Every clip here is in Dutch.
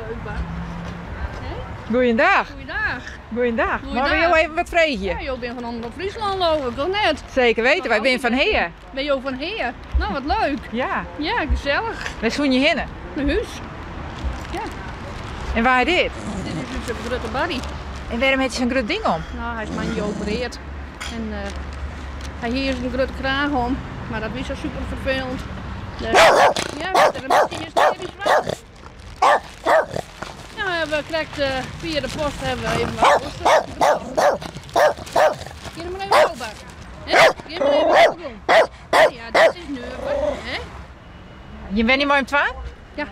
leuk, Bart. Goeiedag. Goeiedag. Goeiedag. Goeiedag. Mag ik jou even wat vragen? Ja, je bent van onder Friesland, geloof ik, of net? Zeker weten, wij zijn van Heer. Ben je ook van Heer? Nou, wat leuk. Ja, Ja, gezellig. wij zoen je hinnen. Mijn huis. Ja, En waar dit? dit is dus een grote barry. En waarom heeft je zo'n groot ding om? Nou, hij is maar niet geopereerd. En hij heeft een grote kraag om, maar dat is zo super vervelend. Dus, ja, we hebben een beetje hysterisch wel. Nou, we krijgen via de post hebben we even wat kosten. Geef hem maar even open. Geef hem even open. Ja, dit is nu, hè? Je bent niet mooi om 12? Ja,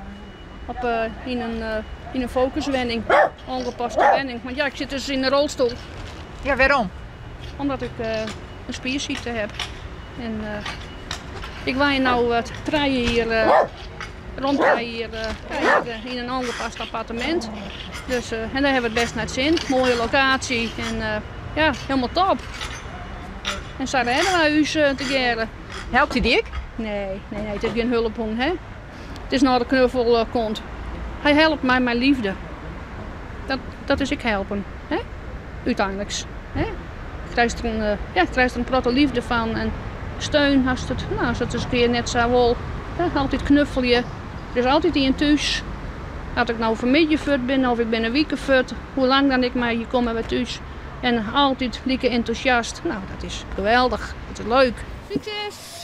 in een focuswending, ongepaste wending. Want ja, ik zit dus in een rolstoel, Ja, waarom? omdat ik een spierziekte heb. En ik waai nou het draaien hier, ronddraaien hier in een ongepast appartement. Dus, en daar hebben we het best naar het zin. Mooie locatie en ja, helemaal top. En zij redden wij huis te geren. Helpt hij dik? Nee, het is geen hulphond, hè. Het is nou de knuffel komt. Hij helpt mij mijn liefde. Dat is ik helpen, hè. Uiteindelijk, hè. Ik krijg er een protte liefde van en steun als het eens een keer net zo wil. Altijd knuffel je. Er is altijd iemand thuis. Als ik nou vanmiddag ben of ik ben een week fut, hoe lang dan ik maar hier kom en weer thuis. En altijd lieke enthousiast. Nou, dat is geweldig. Dat is leuk. Succes!